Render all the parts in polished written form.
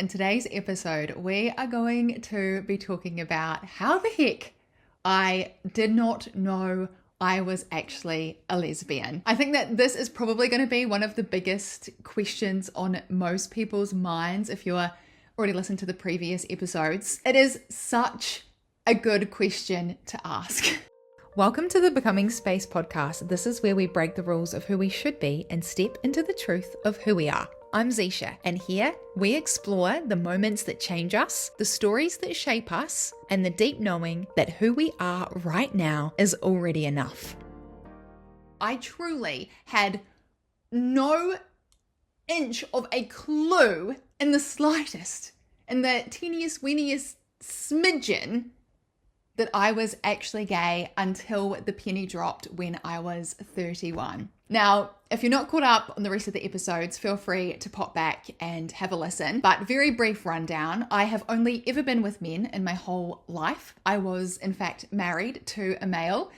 In today's episode, we are going to be talking about how the heck I did not know I was actually a lesbian. I think that this is probably going to be one of the biggest questions on most people's minds if you're already listened to the previous episodes. It is such a good question to ask. Welcome to the Becoming Space podcast. This is where we break the rules of who we should be and step into the truth of who we are. I'm Zisha, and here we explore the moments that change us, the stories that shape us, and the deep knowing that who we are right now is already enough. I truly had no inch of a clue in the slightest, in the teeniest, weeniest smidgen, that I was actually gay until the penny dropped when I was 31. Now, if you're not caught up on the rest of the episodes, feel free to pop back and have a listen. But very brief rundown, I have only ever been with men in my whole life. I was, in fact, married to a male.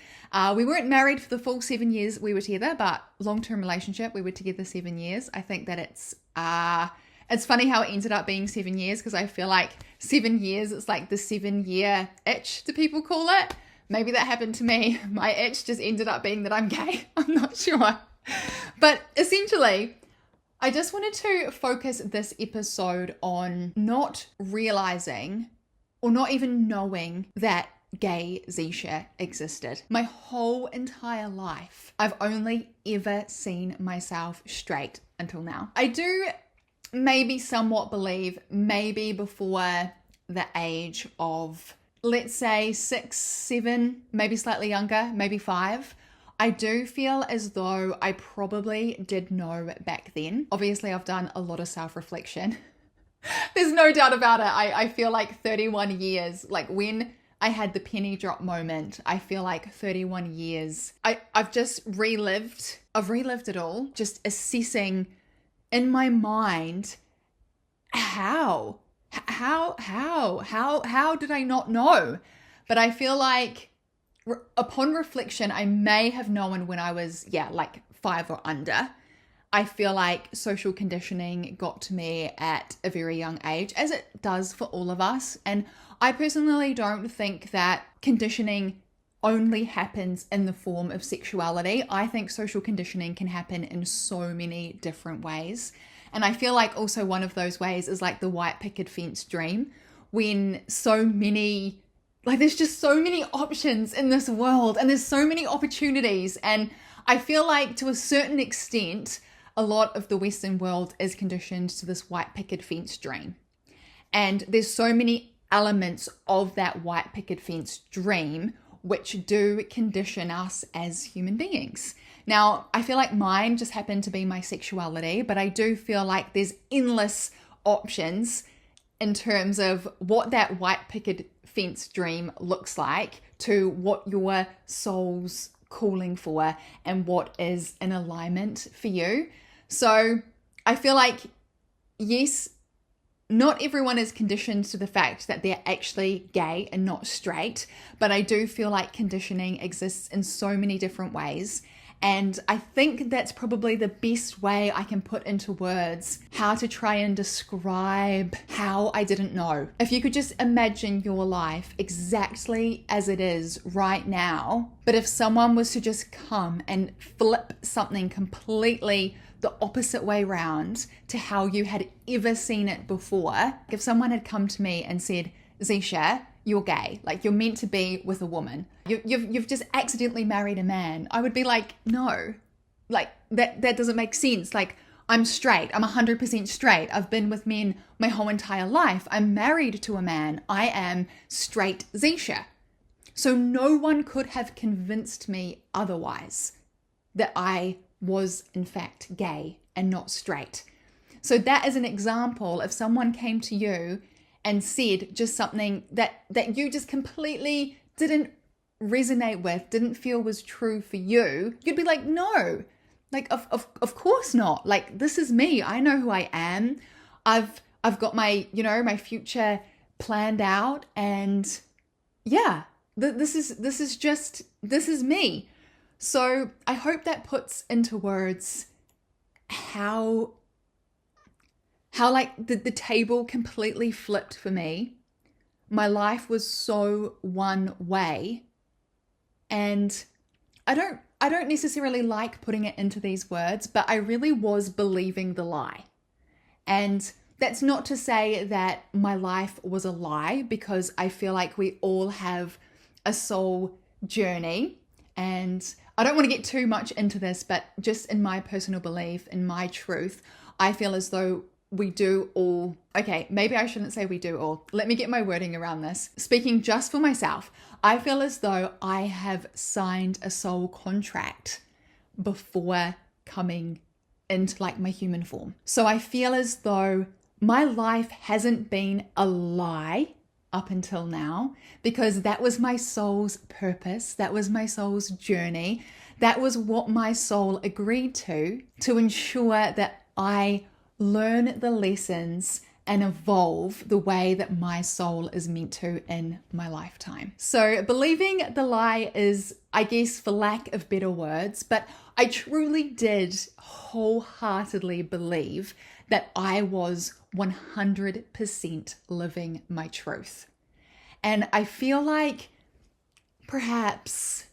We weren't married for the full 7 years we were together, but long-term relationship, we were together 7 years. I think that it's funny how it ended up being 7 years, because I feel like 7 years, it's like the 7-year itch, do people call it? Maybe that happened to me. My itch just ended up being that I'm gay. I'm not sure. But essentially, I just wanted to focus this episode on not realizing or not even knowing that gay Zisha existed. My whole entire life, I've only ever seen myself straight until now. I do maybe somewhat believe maybe before the age of, let's say 6, 7, maybe slightly younger, maybe 5. I do feel as though I probably did know back then. Obviously, I've done a lot of self-reflection. There's no doubt about it. I feel like 31 years, like when I had the penny drop moment, I feel like 31 years. I've just relived it all, just assessing in my mind, how did I not know? But I feel like upon reflection, I may have known when I was, like 5 or under. I feel like social conditioning got to me at a very young age, as it does for all of us. And I personally don't think that conditioning only happens in the form of sexuality. I think social conditioning can happen in so many different ways. And I feel like also one of those ways is like the white picket fence dream, when so many, like there's just so many options in this world and there's so many opportunities. And I feel like to a certain extent, a lot of the Western world is conditioned to this white picket fence dream. And there's so many elements of that white picket fence dream which do condition us as human beings. Now, I feel like mine just happened to be my sexuality, but I do feel like there's endless options in terms of what that white picket fence dream looks like to what your soul's calling for and what is in alignment for you. So I feel like, yes, not everyone is conditioned to the fact that they're actually gay and not straight, but I do feel like conditioning exists in so many different ways. And I think that's probably the best way I can put into words how to try and describe how I didn't know. If you could just imagine your life exactly as it is right now, but if someone was to just come and flip something completely the opposite way round to how you had ever seen it before. If someone had come to me and said, Zisha, you're gay, like you're meant to be with a woman. You've just accidentally married a man. I would be like, no, like that doesn't make sense. Like I'm straight. I'm 100% straight. I've been with men my whole entire life. I'm married to a man. I am straight Zisha. So no one could have convinced me otherwise that I was in fact gay and not straight. So that is an example. If someone came to you and said just something that you just completely didn't resonate with, didn't feel was true for you, you'd be like, no, like of course not. Like this is me. I know who I am. I've got my, my future planned out, and yeah, this is me. So I hope that puts into words how how like the table completely flipped for me. My life was so one way. And I don't necessarily like putting it into these words, but I really was believing the lie. And that's not to say that my life was a lie, because I feel like we all have a soul journey. And I don't want to get too much into this, but just in my personal belief, in my truth, I feel as though we do all. Okay, maybe I shouldn't say we do all. Let me get my wording around this. Speaking just for myself, I feel as though I have signed a soul contract before coming into like my human form. So I feel as though my life hasn't been a lie up until now, because that was my soul's purpose. That was my soul's journey. That was what my soul agreed to ensure that I learn the lessons and evolve the way that my soul is meant to in my lifetime. So believing the lie is, I guess, for lack of better words, but I truly did wholeheartedly believe that I was 100% living my truth. And I feel like perhaps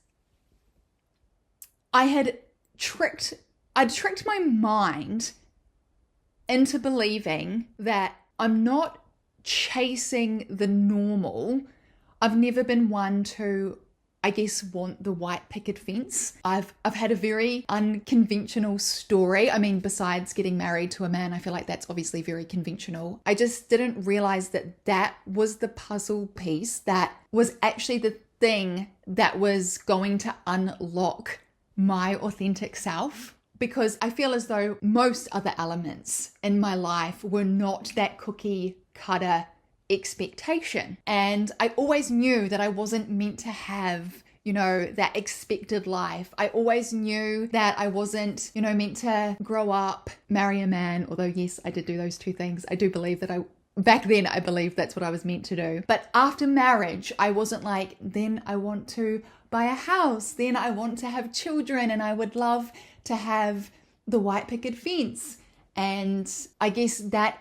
I'd tricked my mind into believing that I'm not chasing the normal. I've never been one to, I guess, want the white picket fence. I've had a very unconventional story. I mean, besides getting married to a man, I feel like that's obviously very conventional. I just didn't realize that that was the puzzle piece that was actually the thing that was going to unlock my authentic self. Because I feel as though most other elements in my life were not that cookie cutter expectation. And I always knew that I wasn't meant to have, that expected life. I always knew that I wasn't, meant to grow up, marry a man, although yes, I did do those two things. I do believe that back then I believed that's what I was meant to do. But after marriage, I wasn't like, then I want to buy a house, then I want to have children, and I would love to have the white picket fence. And I guess that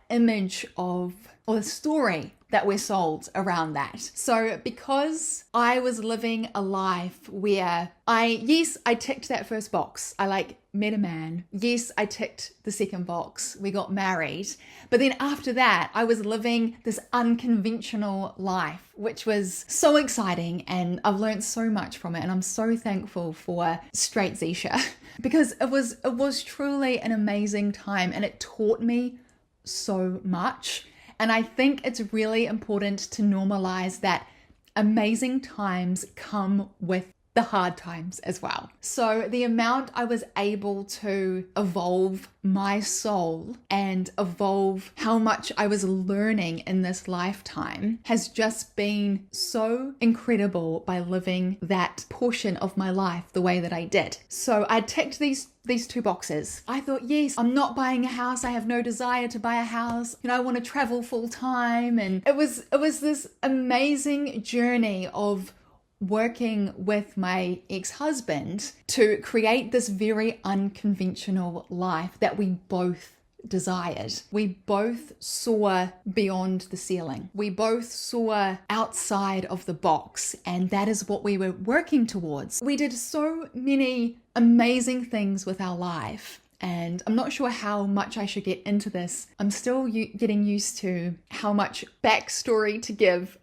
image of, or the story that we're sold around that. So because I was living a life where I ticked that first box. I met a man. Yes, I ticked the second box. We got married. But then after that, I was living this unconventional life, which was so exciting. And I've learned so much from it. And I'm so thankful for Straight Zisha because it was truly an amazing time, and it taught me so much. And I think it's really important to normalize that amazing times come with the hard times as well. So the amount I was able to evolve my soul and evolve how much I was learning in this lifetime has just been so incredible by living that portion of my life the way that I did. So I ticked these two boxes. I thought, yes, I'm not buying a house. I have no desire to buy a house. I want to travel full time. And it was this amazing journey of working with my ex-husband to create this very unconventional life that we both desired. We both saw beyond the ceiling. We both saw outside of the box, and that is what we were working towards. We did so many amazing things with our life. And I'm not sure how much I should get into this. I'm still getting used to how much backstory to give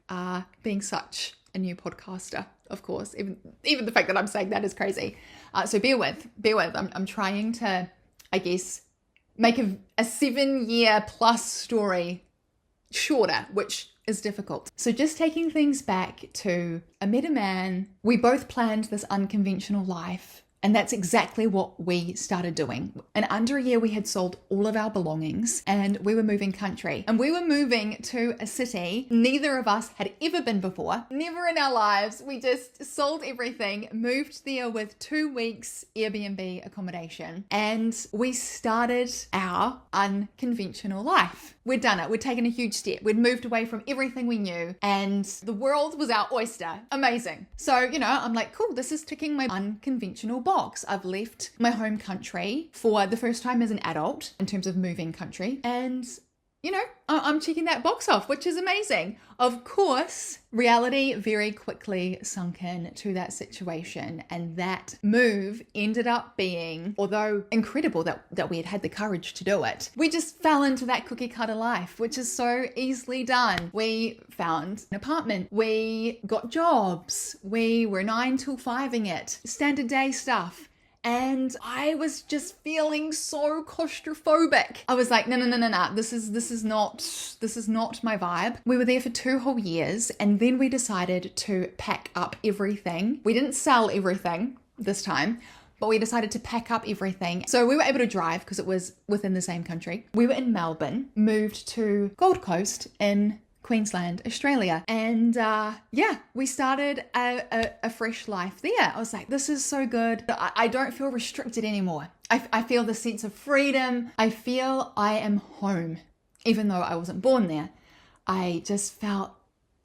being such a new podcaster, of course. Even the fact that I'm saying that is crazy. So bear with. I'm trying to, I guess, make a 7-year plus story shorter, which is difficult. So just taking things back to, I met a man. We both planned this unconventional life. And that's exactly what we started doing. In under a year, we had sold all of our belongings and we were moving country. And we were moving to a city neither of us had ever been before. Never in our lives. We just sold everything, moved there with 2 weeks Airbnb accommodation, and we started our unconventional life. We'd done it. We'd taken a huge step. We'd moved away from everything we knew and the world was our oyster. Amazing. So, I'm like, cool, this is ticking my unconventional box. I've left my home country for the first time as an adult in terms of moving country. And I'm checking that box off, which is amazing. Of course, reality very quickly sunk in to that situation. And that move ended up being, although incredible that we had had the courage to do it, we just fell into that cookie cutter life, which is so easily done. We found an apartment. We got jobs. We were 9 till 5ing it. Standard day stuff. And I was just feeling so claustrophobic. I was like, no. This is not my vibe. We were there for 2 whole years and then we decided to pack up everything. We didn't sell everything this time, but we decided to pack up everything. So we were able to drive because it was within the same country. We were in Melbourne, moved to Gold Coast in Queensland, Australia. And we started a fresh life there. I was like, this is so good. I don't feel restricted anymore. I feel the sense of freedom. I feel I am home, even though I wasn't born there. I just felt,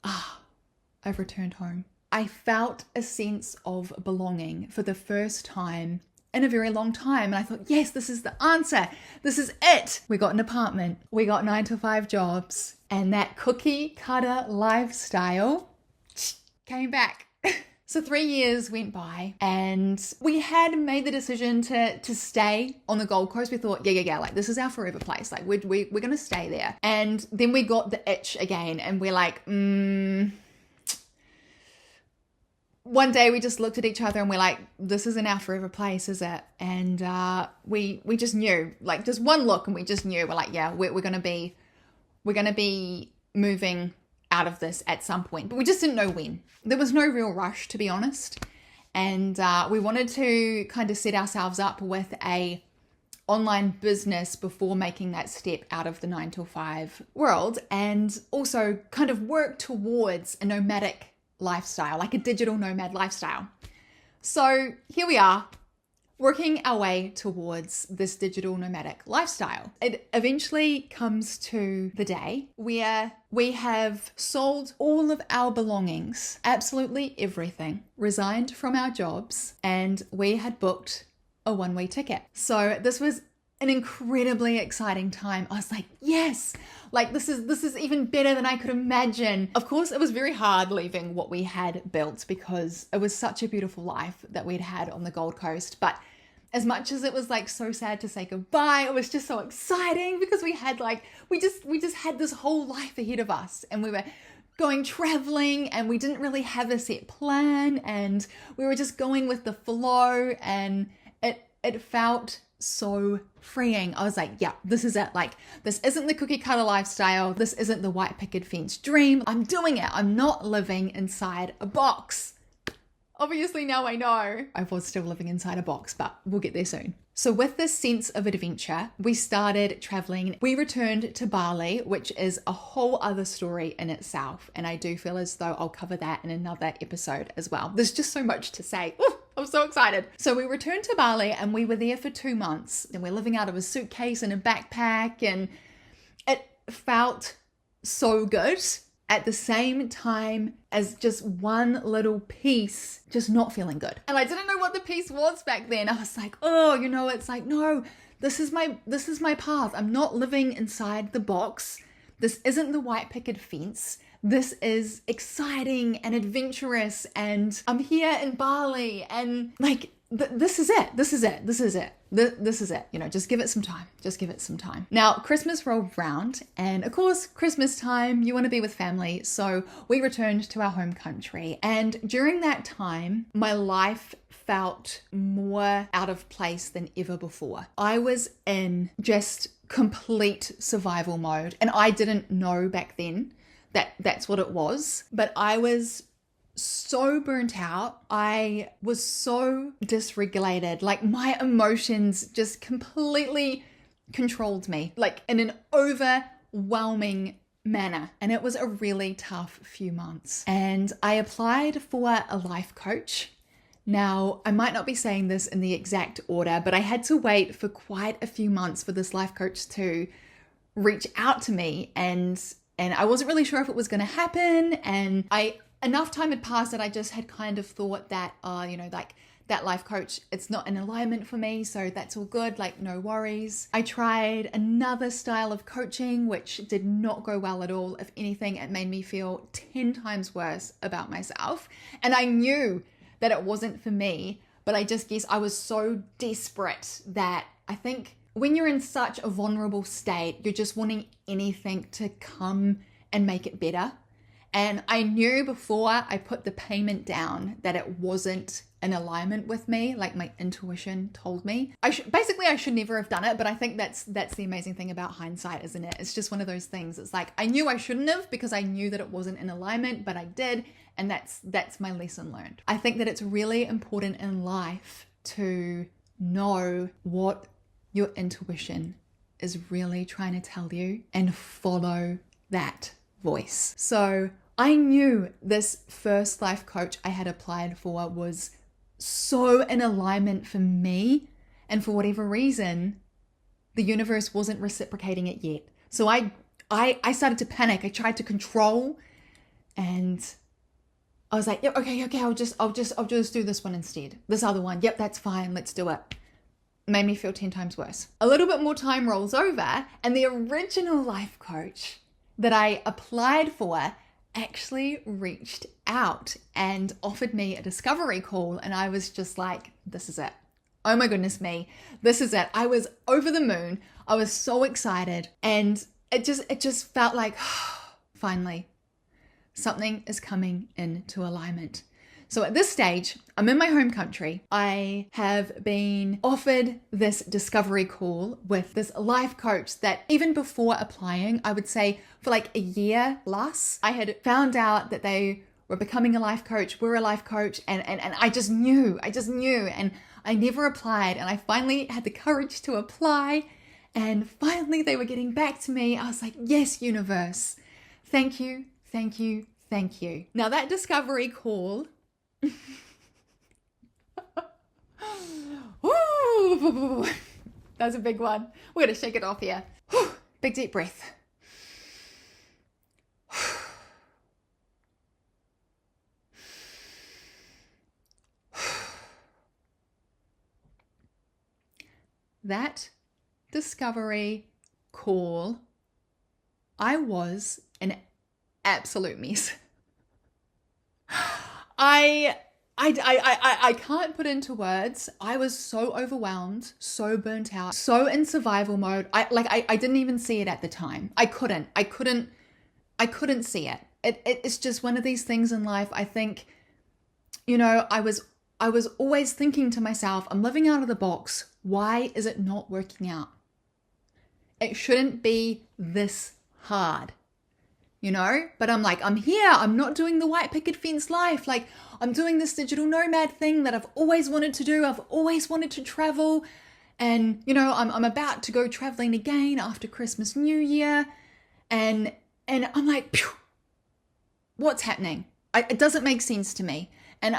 I've returned home. I felt a sense of belonging for the first time in a very long time. And I thought, yes, this is the answer. This is it. We got an apartment. We got 9 to 5 jobs. And that cookie cutter lifestyle came back. So 3 years went by and we had made the decision to stay on the Gold Coast. We thought, yeah, like this is our forever place. Like we're going to stay there. And then we got the itch again and we're like, one day we just looked at each other and we're like, this isn't our forever place, is it? And we just knew, like just one look and we just knew. We're like, yeah, we're going to be moving out of this at some point, but we just didn't know when. There was no real rush, to be honest. And we wanted to kind of set ourselves up with a online business before making that step out of the 9 to 5 world, and also kind of work towards a nomadic lifestyle, like a digital nomad lifestyle. So here we are, working our way towards this digital nomadic lifestyle. It eventually comes to the day where we have sold all of our belongings, absolutely everything, resigned from our jobs, and we had booked a one-way ticket. So this was an incredibly exciting time. I was like, yes, like this is even better than I could imagine. Of course, it was very hard leaving what we had built because it was such a beautiful life that we'd had on the Gold Coast. But as much as it was like so sad to say goodbye, it was just so exciting because we had we just had this whole life ahead of us, and we were going traveling and we didn't really have a set plan and we were just going with the flow, and it felt so freeing. I was like, yeah, this is it. Like, this isn't the cookie cutter lifestyle. This isn't the white picket fence dream. I'm doing it. I'm not living inside a box. Obviously now I know I was still living inside a box, but we'll get there soon. So with this sense of adventure, we started traveling. We returned to Bali, which is a whole other story in itself. And I do feel as though I'll cover that in another episode as well. There's just so much to say. Ooh, I'm so excited. So we returned to Bali and we were there for 2 months, and we're living out of a suitcase and a backpack, and it felt so good at the same time as just one little piece just not feeling good. And I didn't know what the piece was back then. I was like, oh, it's like, no, this is my path. I'm not living inside the box. This isn't the white picket fence. This is exciting and adventurous, and I'm here in Bali, and like, this is it. This is it. This is it. This is it. Just give it some time. Just give it some time. Now, Christmas rolled round, and of course, Christmas time, you want to be with family. So we returned to our home country. And during that time, my life felt more out of place than ever before. I was in just complete survival mode, and I didn't know back then that that's what it was, but I was so burnt out. I was so dysregulated. Like, my emotions just completely controlled me, like in an overwhelming manner. And it was a really tough few months. And I applied for a life coach. Now, I might not be saying this in the exact order, but I had to wait for quite a few months for this life coach to reach out to me, and I wasn't really sure if it was going to happen. And enough time had passed that I just had kind of thought that, like that life coach, it's not in alignment for me. So that's all good. Like, no worries. I tried another style of coaching, which did not go well at all. If anything, it made me feel 10 times worse about myself. And I knew that it wasn't for me, but I just guess I was so desperate that I think when you're in such a vulnerable state, you're just wanting anything to come and make it better. And I knew before I put the payment down that it wasn't in alignment with me, like my intuition told me. I should never have done it, but I think that's the amazing thing about hindsight, isn't it? It's just one of those things. It's like I knew I shouldn't have because I knew that it wasn't in alignment, but I did, and that's my lesson learned. I think that it's really important in life to know what your intuition is really trying to tell you and follow that voice. So I knew this first life coach I had applied for was so in alignment for me, and for whatever reason, the universe wasn't reciprocating it yet. So I started to panic. I tried to control, and I was like, yep, okay, I'll just do this one instead. This other one, yep, that's fine, let's do it. Made me feel 10 times worse. A little bit more time rolls over, and the original life coach that I applied for actually reached out and offered me a discovery call, and I was just like, this is it. Oh my goodness me, this is it. I was over the moon. I was so excited, and it just felt like finally something is coming into alignment. So at this stage, I'm in my home country. I have been offered this discovery call with this life coach that even before applying, I would say for like a year plus, I had found out that they were becoming a life coach, were a life coach, and I just knew, and I never applied, and I finally had the courage to apply, and finally they were getting back to me. I was like, yes, universe, thank you. Now that discovery call, ooh, that was a big one. We're going to shake it off here. Big deep breath. That discovery call, I was an absolute mess. I can't put into words. I was so overwhelmed, so burnt out, so in survival mode. I didn't even see it at the time. I couldn't see it. It's just one of these things in life. I think, I was always thinking to myself, I'm living out of the box. Why is it not working out? It shouldn't be this hard. But I'm like, I'm here. I'm not doing the white picket fence life. Like, I'm doing this digital nomad thing that I've always wanted to do. I've always wanted to travel. And, I'm about to go traveling again after Christmas, New Year. And I'm like, phew, what's happening? It doesn't make sense to me. And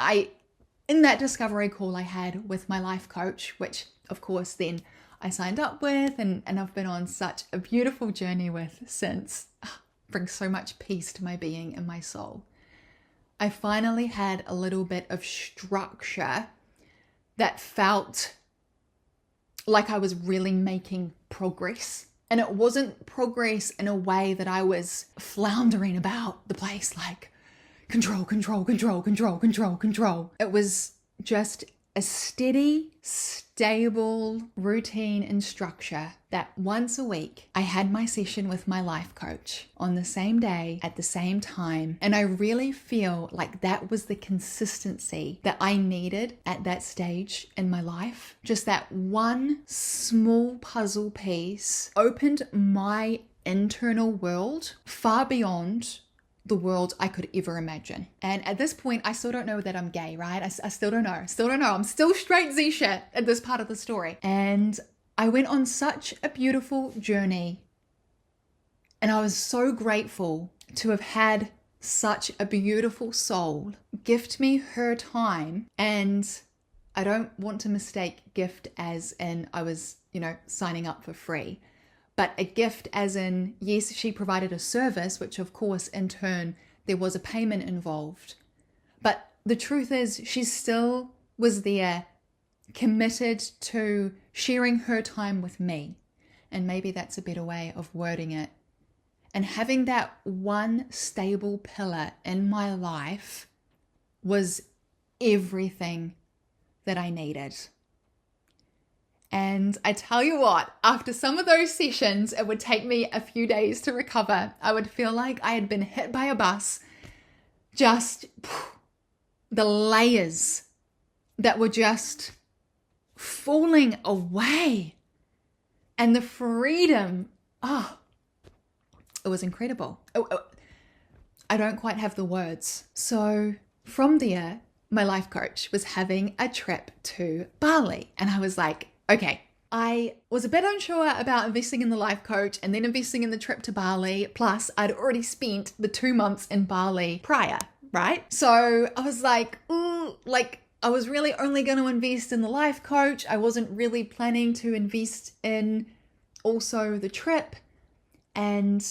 in that discovery call I had with my life coach, which of course then I signed up with and I've been on such a beautiful journey with since. Brings so much peace to my being and my soul. I finally had a little bit of structure that felt like I was really making progress. And it wasn't progress in a way that I was floundering about the place like control. It was just a steady, stable routine and structure that once a week I had my session with my life coach on the same day at the same time. And I really feel like that was the consistency that I needed at that stage in my life. Just that one small puzzle piece opened my internal world far beyond the world I could ever imagine. And at this point, I still don't know that I'm gay, right? I still don't know. I'm still straight Z shit at this part of the story. And I went on such a beautiful journey. And I was so grateful to have had such a beautiful soul gift me her time. And I don't want to mistake gift as in I was, signing up for free. but a gift as in, yes, she provided a service, which of course in turn there was a payment involved. But the truth is she still was there, committed to sharing her time with me. And maybe that's a better way of wording it. And having that one stable pillar in my life was everything that I needed. And I tell you what, after some of those sessions, it would take me a few days to recover. I would feel like I had been hit by a bus. Just the layers that were just falling away. And the freedom, it was incredible. I don't quite have the words. So from there, my life coach was having a trip to Bali. And I was like, okay, I was a bit unsure about investing in the life coach and then investing in the trip to Bali. Plus, I'd already spent the 2 months in Bali prior, right? So I was like, I was really only going to invest in the life coach. I wasn't really planning to invest in also the trip. And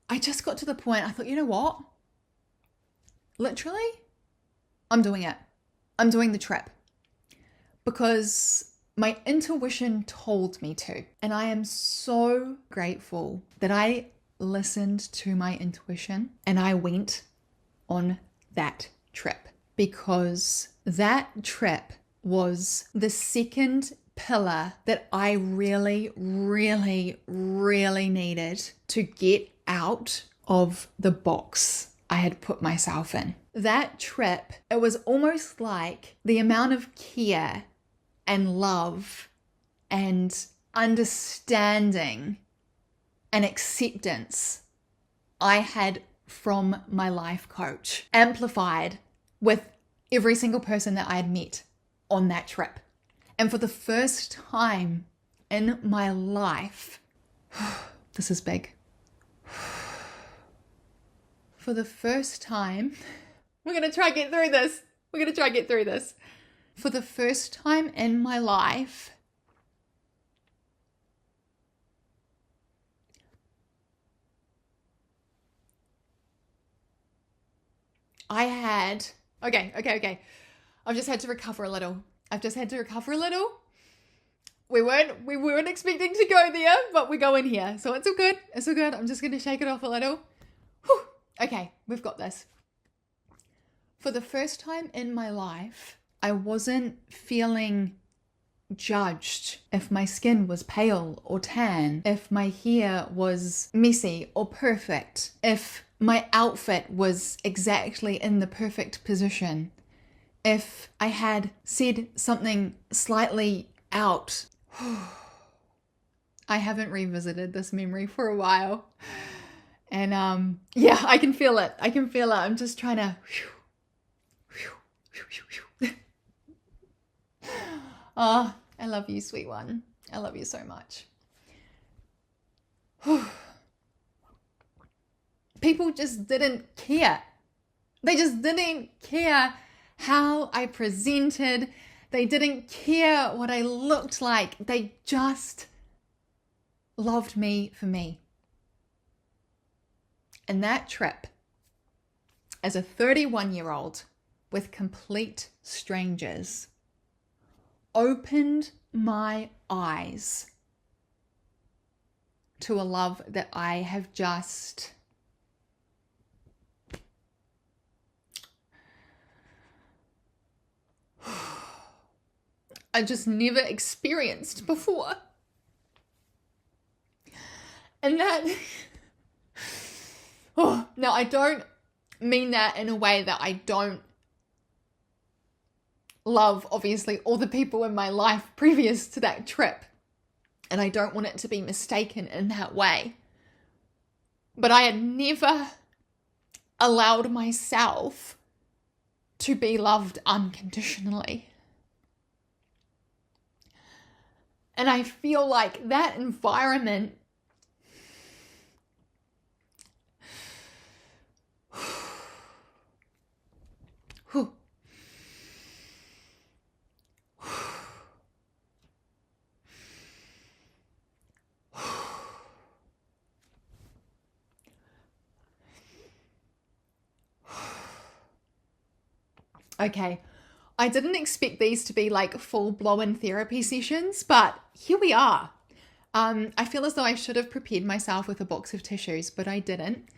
I just got to the point, I thought, you know what? Literally, I'm doing it. I'm doing the trip. Because my intuition told me to. And I am so grateful that I listened to my intuition and I went on that trip. Because that trip was the second pillar that I really, really, really needed to get out of the box I had put myself in. That trip, it was almost like the amount of care and love and understanding and acceptance I had from my life coach, amplified with every single person that I had met on that trip. And for the first time in my life, this is big. For the first time, we're going to try and get through this. For the first time in my life, I had, okay. I've just had to recover a little. We weren't expecting to go there, but we're going here. So it's all good. I'm just going to shake it off a little. Whew. Okay, we've got this. For the first time in my life, I wasn't feeling judged if my skin was pale or tan, if my hair was messy or perfect, if my outfit was exactly in the perfect position, if I had said something slightly out. I haven't revisited this memory for a while. And I can feel it. I'm just trying to oh, I love you, sweet one. I love you so much. People just didn't care. They just didn't care how I presented. They didn't care what I looked like. They just loved me for me. And that trip, as a 31-year-old with complete strangers, opened my eyes to a love that I have just never experienced before. And that now I don't mean that in a way that I don't love, obviously, all the people in my life previous to that trip. And I don't want it to be mistaken in that way. But I had never allowed myself to be loved unconditionally. And I feel like that environment Okay. I didn't expect these to be like full-blown therapy sessions, but here we are. I feel as though I should have prepared myself with a box of tissues, but I didn't.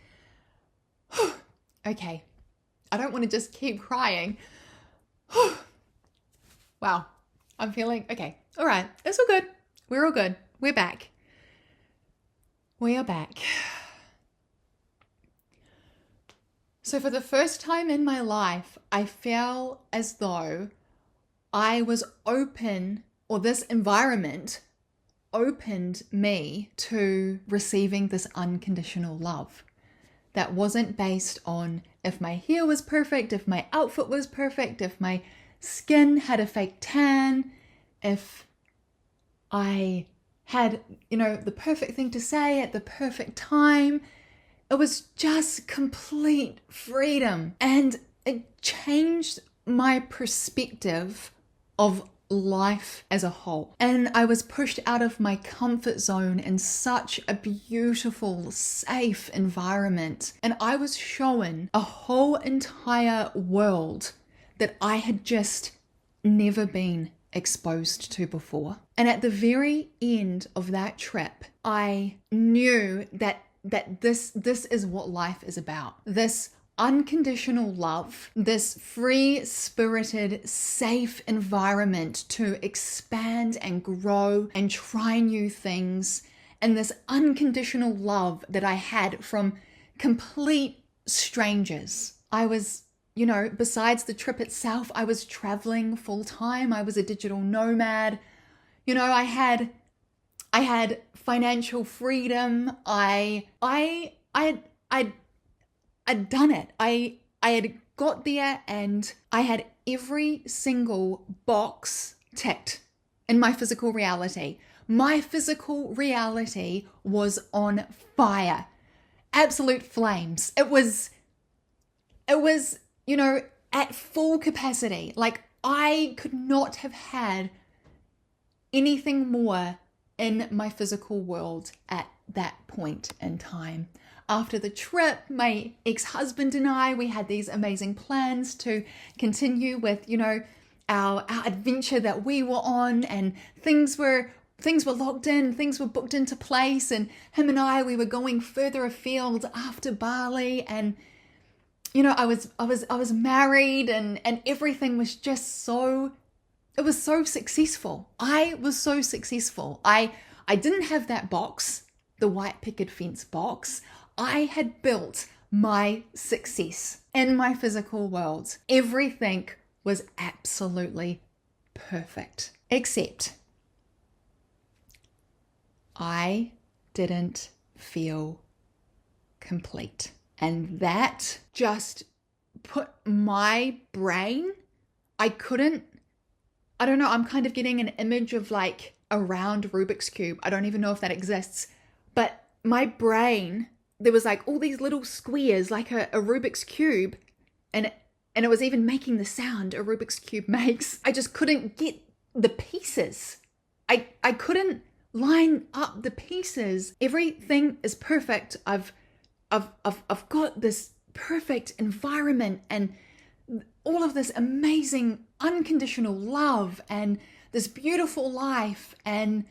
Okay. I don't want to just keep crying. Wow. I'm feeling, okay. All right. It's all good. We're all good. We're back. We are back. So for the first time in my life, I feel as though I was open, or this environment opened me to receiving this unconditional love that wasn't based on if my hair was perfect, if my outfit was perfect, if my skin had a fake tan, if I had, the perfect thing to say at the perfect time. It was just complete freedom. And it changed my perspective of life as a whole. And I was pushed out of my comfort zone in such a beautiful, safe environment. And I was shown a whole entire world that I had just never been exposed to before. And at the very end of that trip, I knew that this is what life is about. This unconditional love, this free-spirited, safe environment to expand and grow and try new things, and this unconditional love that I had from complete strangers. I was, besides the trip itself, I was traveling full time. I was a digital nomad. I had financial freedom. I'd done it. I had got there and I had every single box ticked in my physical reality. My physical reality was on fire. Absolute flames. It was, at full capacity. Like, I could not have had anything more in my physical world at that point in time. After the trip, my ex-husband and I, we had these amazing plans to continue with, our adventure that we were on, and things were locked in, things were booked into place, and him and I, we were going further afield after Bali, and I was married, and everything was just so, it was so successful. I was so successful. I didn't have that box, the white picket fence box. I had built my success in my physical world. Everything was absolutely perfect, except I didn't feel complete. And that just put my brain, I don't know, I'm kind of getting an image of like a round Rubik's Cube. I don't even know if that exists, but my brain, there was like all these little squares, like a Rubik's Cube, and it was even making the sound a Rubik's Cube makes. I just couldn't get the pieces. I couldn't line up the pieces. Everything is perfect. I've got this perfect environment and all of this amazing unconditional love and this beautiful life and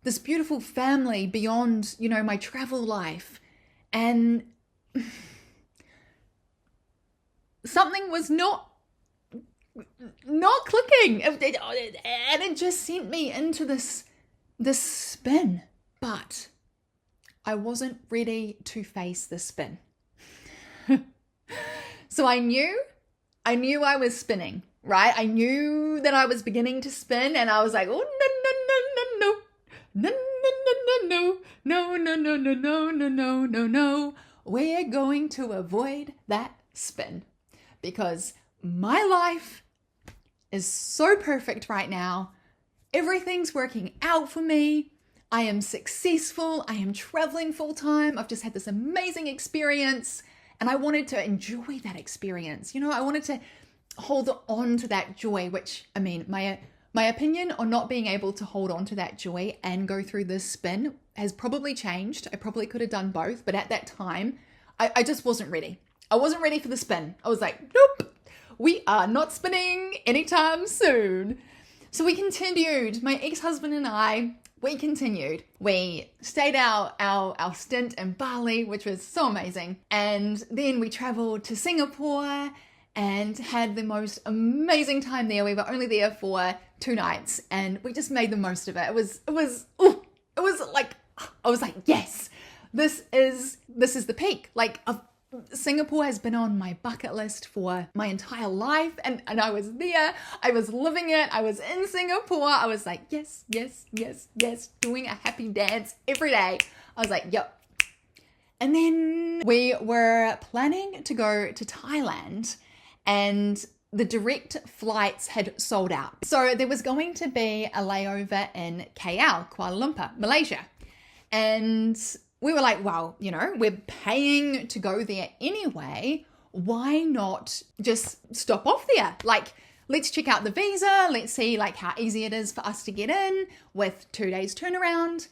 this beautiful family beyond, my travel life. And something was not clicking. And it just sent me into this spin. But I wasn't ready to face the spin. So I knew I was spinning, right? I knew that I was beginning to spin, and I was like, oh, no. We're going to avoid that spin because my life is so perfect right now. Everything's working out for me. I am successful. I am traveling full time. I've just had this amazing experience, and I wanted to enjoy that experience. I wanted to hold on to that joy, which, I mean, my opinion on not being able to hold on to that joy and go through this spin has probably changed. I probably could have done both, but at that time, I just wasn't ready. I wasn't ready for the spin. I was like, nope, we are not spinning anytime soon. So we continued, my ex-husband and I, we continued. We stayed our stint in Bali, which was so amazing. And then we traveled to Singapore and had the most amazing time there. We were only there for 2 nights and we just made the most of it. It was like, I was like, yes, this is the peak. Like, Singapore has been on my bucket list for my entire life, and I was there, I was living it, I was in Singapore, I was like, yes, yes, yes, yes, doing a happy dance every day. I was like, yep. And then we were planning to go to Thailand, and the direct flights had sold out. So there was going to be a layover in KL, Kuala Lumpur, Malaysia. And we were like, well, we're paying to go there anyway. Why not just stop off there? Like, let's check out the visa. Let's see like how easy it is for us to get in with 2 days turnaround.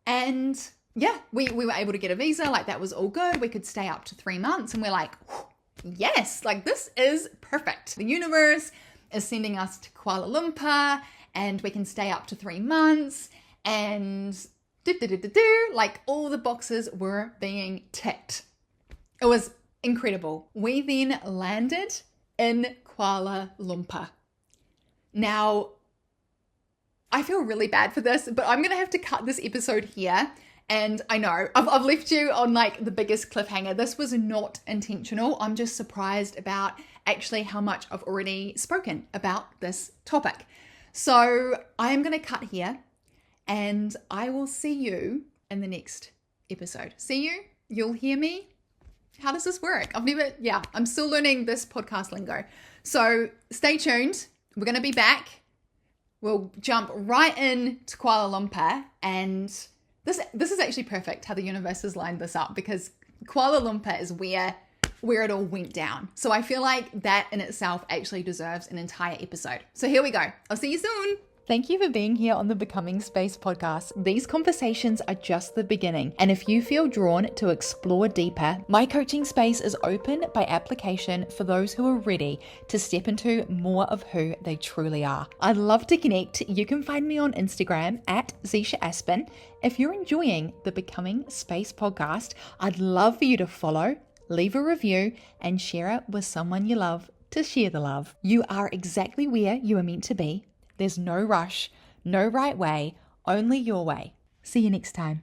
And yeah, we were able to get a visa. Like, that was all good. We could stay up to 3 months. And we're like, yes, like this is perfect. The universe is sending us to Kuala Lumpur and we can stay up to 3 months and like all the boxes were being ticked. It was incredible. We then landed in Kuala Lumpur. Now, I feel really bad for this, but I'm going to have to cut this episode here. And I know I've left you on like the biggest cliffhanger. This was not intentional. I'm just surprised about actually how much I've already spoken about this topic. So I'm going to cut here. And I will see you in the next episode. See you? You'll hear me? How does this work? I'm still learning this podcast lingo. So stay tuned. We're going to be back. We'll jump right in to Kuala Lumpur. And this is actually perfect how the universe has lined this up, because Kuala Lumpur is where it all went down. So I feel like that in itself actually deserves an entire episode. So here we go. I'll see you soon. Thank you for being here on the Becoming Space podcast. These conversations are just the beginning. And if you feel drawn to explore deeper, my coaching space is open by application for those who are ready to step into more of who they truly are. I'd love to connect. You can find me on Instagram at Zisha Aspin. If you're enjoying the Becoming Space podcast, I'd love for you to follow, leave a review, and share it with someone you love to share the love. You are exactly where you are meant to be. There's no rush, no right way, only your way. See you next time.